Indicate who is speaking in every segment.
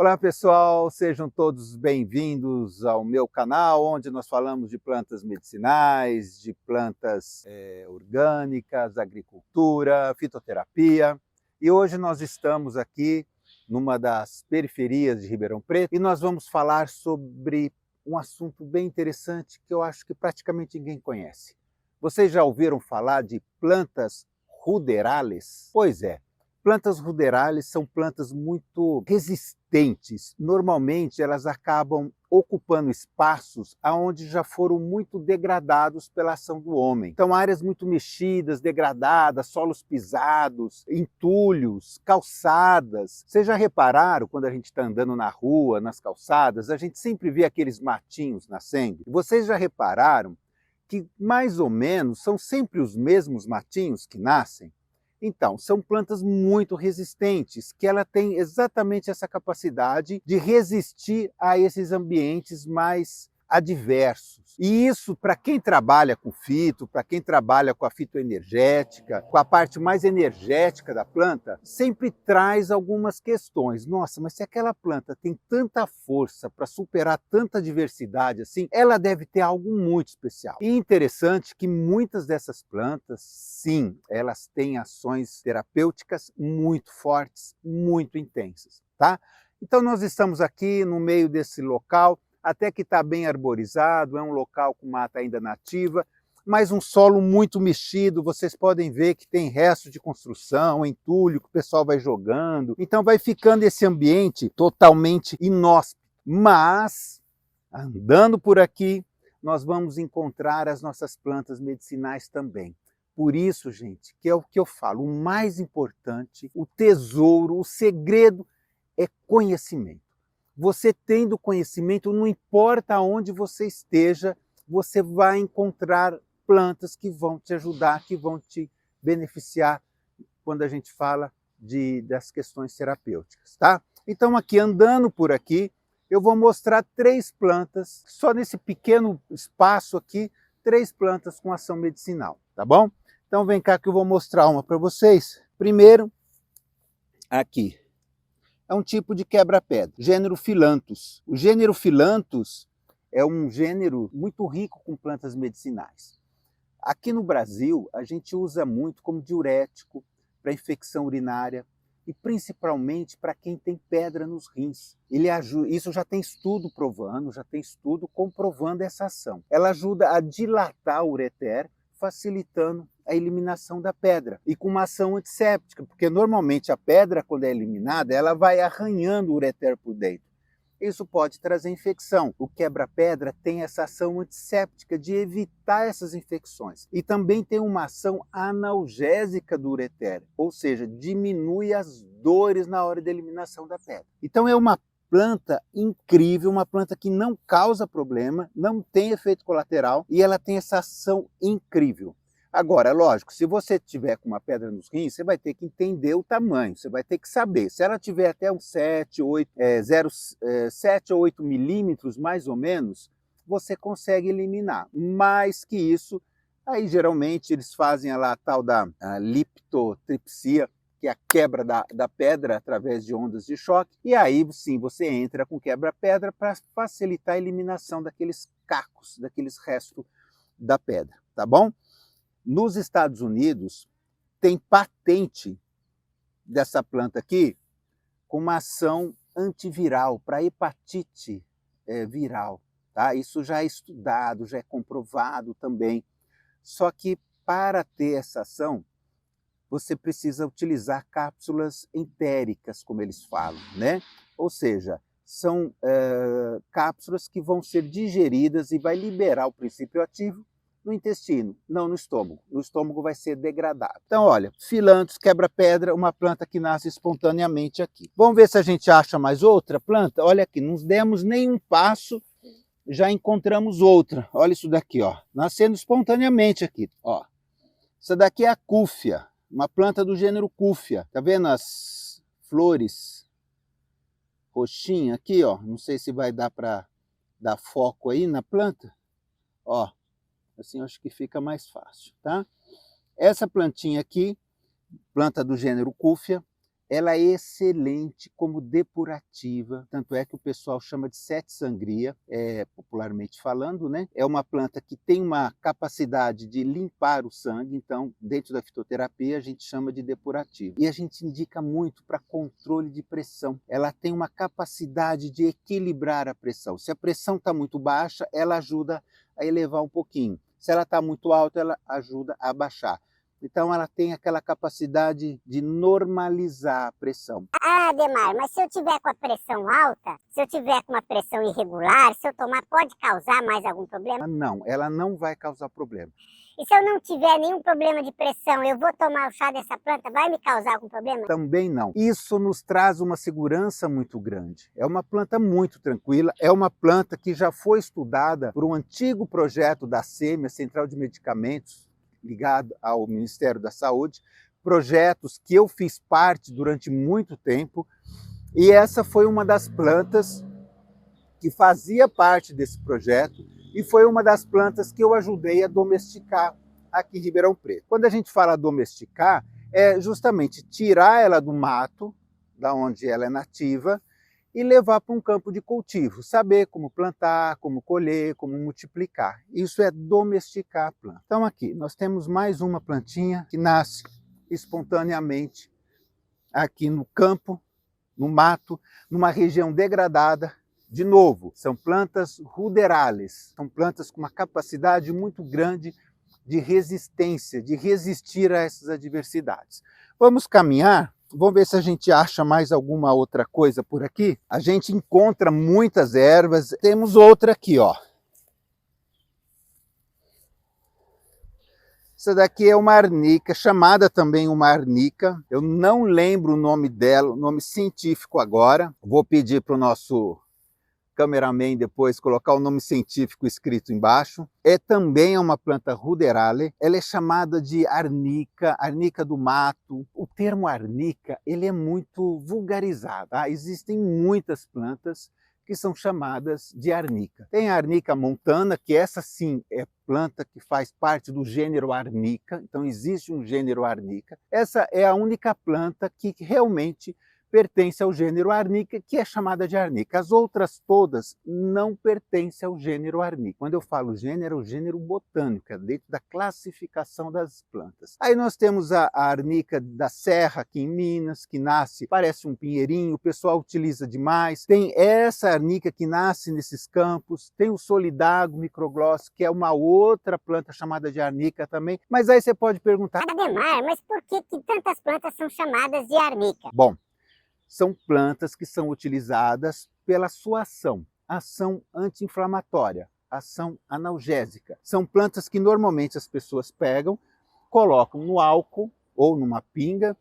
Speaker 1: Olá pessoal, sejam todos bem-vindos ao meu canal, onde nós falamos de plantas medicinais, de plantas orgânicas, agricultura, fitoterapia. E hoje nós estamos aqui numa das periferias de Ribeirão Preto e nós vamos falar sobre um assunto bem interessante que eu acho que praticamente ninguém conhece. Vocês já ouviram falar de plantas ruderales? Pois é. Plantas ruderales são plantas muito resistentes. Normalmente elas acabam ocupando espaços onde já foram muito degradados pela ação do homem. Então áreas muito mexidas, degradadas, solos pisados, entulhos, calçadas. Vocês já repararam quando a gente está andando na rua, nas calçadas, a gente sempre vê aqueles matinhos nascendo? Vocês já repararam que mais ou menos são sempre os mesmos matinhos que nascem? Então, são plantas muito resistentes, que ela tem exatamente essa capacidade de resistir a esses ambientes mais adversos. E isso, para quem trabalha com fito, para quem trabalha com a fitoenergética, com a parte mais energética da planta, sempre traz algumas questões. Nossa, mas se aquela planta tem tanta força para superar tanta diversidade assim, ela deve ter algo muito especial. E interessante que muitas dessas plantas, sim, elas têm ações terapêuticas muito fortes, muito intensas, tá? Então nós estamos aqui no meio desse local, até que está bem arborizado, é um local com mata ainda nativa, mas um solo muito mexido, vocês podem ver que tem resto de construção, entulho que o pessoal vai jogando, então vai ficando esse ambiente totalmente inóspito. Mas, andando por aqui, nós vamos encontrar as nossas plantas medicinais também. Por isso, gente, que é o que eu falo, o mais importante, o tesouro, o segredo é conhecimento. Você tendo conhecimento, não importa onde você esteja, você vai encontrar plantas que vão te ajudar, que vão te beneficiar quando a gente fala das questões terapêuticas, tá? Então aqui, andando por aqui, eu vou mostrar 3 plantas, só nesse pequeno espaço aqui, 3 plantas com ação medicinal, tá bom? Então vem cá que eu vou mostrar uma para vocês. Primeiro, aqui. É um tipo de quebra-pedra, gênero Phyllanthus. O gênero Phyllanthus é um gênero muito rico com plantas medicinais. Aqui no Brasil, a gente usa muito como diurético para infecção urinária e principalmente para quem tem pedra nos rins. Ele ajuda, isso já tem estudo provando, já tem estudo comprovando essa ação. Ela ajuda a dilatar o ureter, facilitando a eliminação da pedra e com uma ação antisséptica, porque normalmente a pedra, quando é eliminada, ela vai arranhando o ureter por dentro. Isso pode trazer infecção. O quebra-pedra tem essa ação antisséptica de evitar essas infecções. E também tem uma ação analgésica do ureter, ou seja, diminui as dores na hora da eliminação da pedra. Então é uma planta incrível, uma planta que não causa problema, não tem efeito colateral e ela tem essa ação incrível. Agora, lógico, se você tiver com uma pedra nos rins, você vai ter que entender o tamanho, você vai ter que saber. Se ela tiver até uns 7 ou 8 milímetros, mais ou menos, você consegue eliminar. Mais que isso, aí geralmente eles fazem a tal da liptotripsia, que é a quebra da pedra através de ondas de choque, e aí sim você entra com quebra-pedra para facilitar a eliminação daqueles cacos, daqueles restos da pedra, tá bom? Nos Estados Unidos, tem patente dessa planta aqui com uma ação antiviral para hepatite viral. Tá? Isso já é estudado, já é comprovado também. Só que para ter essa ação, você precisa utilizar cápsulas entéricas, como eles falam, né? Ou seja, são cápsulas que vão ser digeridas e vai liberar o princípio ativo no intestino, não no estômago. No estômago vai ser degradado. Então, olha, Phyllanthus, quebra-pedra, uma planta que nasce espontaneamente aqui. Vamos ver se a gente acha mais outra planta? Olha aqui, não demos nenhum passo, já encontramos outra. Olha isso daqui, ó, nascendo espontaneamente aqui, ó. Essa daqui é a cúfia, uma planta do gênero cúfia. Tá vendo as flores roxinhas aqui, ó? Não sei se vai dar para dar foco aí na planta. Ó. Assim eu acho que fica mais fácil, tá? Essa plantinha aqui, planta do gênero cúfia, Ela é excelente como depurativa, tanto é que o pessoal chama de sete sangria, popularmente falando, né? É uma planta que tem uma capacidade de limpar o sangue, então dentro da fitoterapia a gente chama de depurativa. E a gente indica muito para controle de pressão. Ela tem uma capacidade de equilibrar a pressão. Se a pressão está muito baixa, ela ajuda a elevar um pouquinho. Se ela está muito alta, ela ajuda a baixar. Então ela tem aquela capacidade de normalizar a pressão.
Speaker 2: Ah, Ademar, mas se eu tiver com a pressão alta, se eu tiver com uma pressão irregular, se eu tomar, pode causar mais algum problema?
Speaker 1: Não, ela não vai causar problema.
Speaker 2: E se eu não tiver nenhum problema de pressão, eu vou tomar o chá dessa planta, vai me causar algum problema?
Speaker 1: Também não. Isso nos traz uma segurança muito grande. É uma planta muito tranquila, é uma planta que já foi estudada por um antigo projeto da CEME, a Central de Medicamentos, ligado ao Ministério da Saúde, projetos que eu fiz parte durante muito tempo, e essa foi uma das plantas que fazia parte desse projeto e foi uma das plantas que eu ajudei a domesticar aqui em Ribeirão Preto. Quando a gente fala domesticar, é justamente tirar ela do mato, da onde ela é nativa, e levar para um campo de cultivo, saber como plantar, como colher, como multiplicar. Isso é domesticar a planta. Então aqui nós temos mais uma plantinha que nasce espontaneamente aqui no campo, no mato, numa região degradada. De novo, são plantas ruderales, são plantas com uma capacidade muito grande de resistência, de resistir a essas adversidades. Vamos caminhar? Vamos ver se a gente acha mais alguma outra coisa por aqui. A gente encontra muitas ervas. Temos outra aqui, ó. Essa daqui é uma arnica, chamada também uma arnica. Eu não lembro o nome dela, o nome científico agora. Vou pedir para o nosso cameraman depois colocar o nome científico escrito embaixo. Também uma planta ruderale. Ela é chamada de arnica, arnica do mato. O termo arnica, ele é muito vulgarizado. Tá? Existem muitas plantas que são chamadas de arnica. Tem a arnica montana, que essa sim é planta que faz parte do gênero arnica. Então existe um gênero arnica. Essa é a única planta que realmente pertence ao gênero arnica, que é chamada de arnica. As outras todas não pertencem ao gênero arnica. Quando eu falo gênero, é o gênero botânico, é dentro da classificação das plantas. Aí nós temos a arnica da serra, aqui em Minas, que nasce, parece um pinheirinho, o pessoal utiliza demais. Tem essa arnica que nasce nesses campos, tem o solidago microgloss, que é uma outra planta chamada de arnica também. Mas aí você pode perguntar:
Speaker 2: Ademar, mas por que tantas plantas são chamadas de arnica?
Speaker 1: Bom, são plantas que são utilizadas pela sua ação anti-inflamatória, ação analgésica. São plantas que normalmente as pessoas pegam, colocam no álcool ou numa pinga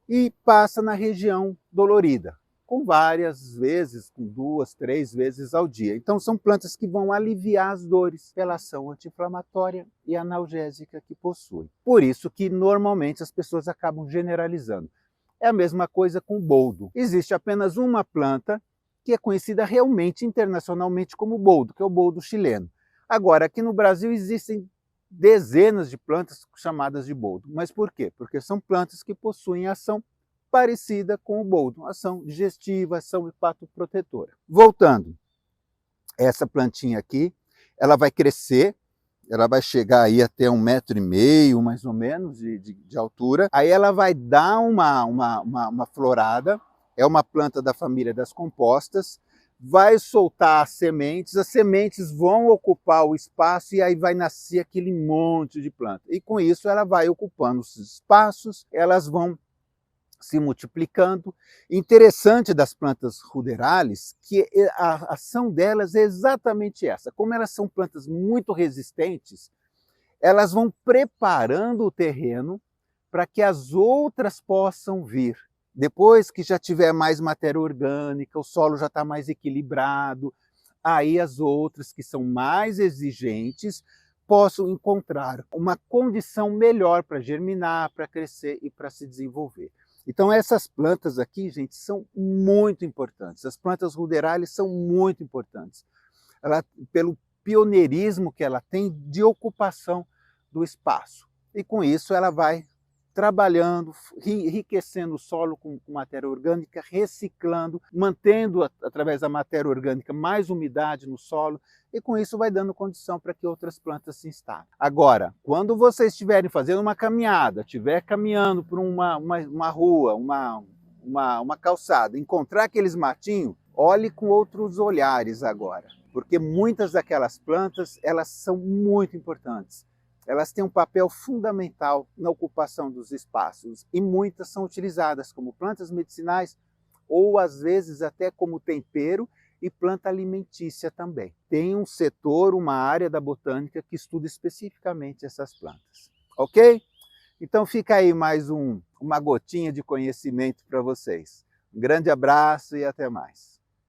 Speaker 1: e passa na região dolorida, com várias vezes, com 2, 3 vezes ao dia. Então são plantas que vão aliviar as dores pela ação anti-inflamatória e analgésica que possuem. Por isso que normalmente as pessoas acabam generalizando. É a mesma coisa com o boldo. Existe apenas uma planta que é conhecida realmente internacionalmente como boldo, que é o boldo chileno. Agora, aqui no Brasil existem dezenas de plantas chamadas de boldo. Mas por quê? Porque são plantas que possuem ação parecida com o boldo, ação digestiva, ação hepatoprotetora. Voltando, essa plantinha aqui, ela vai crescer, ela vai chegar aí até 1,5 m, mais ou menos, de altura. Aí ela vai dar uma florada, é uma planta da família das compostas, vai soltar as sementes vão ocupar o espaço e aí vai nascer aquele monte de planta. E com isso ela vai ocupando os espaços, elas vão se multiplicando. Interessante das plantas ruderales que a ação delas é exatamente essa. Como elas são plantas muito resistentes, elas vão preparando o terreno para que as outras possam vir. Depois que já tiver mais matéria orgânica, o solo já está mais equilibrado, aí as outras que são mais exigentes possam encontrar uma condição melhor para germinar, para crescer e para se desenvolver. Então essas plantas aqui, gente, são muito importantes. As plantas ruderales são muito importantes. Pelo pioneirismo que ela tem de ocupação do espaço. E com isso ela vai trabalhando, enriquecendo o solo com matéria orgânica, reciclando, mantendo através da matéria orgânica mais umidade no solo, e com isso vai dando condição para que outras plantas se instalem. Agora, quando vocês estiverem fazendo uma caminhada, estiver caminhando por uma rua, uma calçada, encontrar aqueles matinhos, olhe com outros olhares agora, porque muitas daquelas plantas, elas são muito importantes. Elas têm um papel fundamental na ocupação dos espaços e muitas são utilizadas como plantas medicinais ou às vezes até como tempero e planta alimentícia também. Tem um setor, uma área da botânica que estuda especificamente essas plantas. Ok? Então fica aí mais uma gotinha de conhecimento para vocês. Um grande abraço e até mais.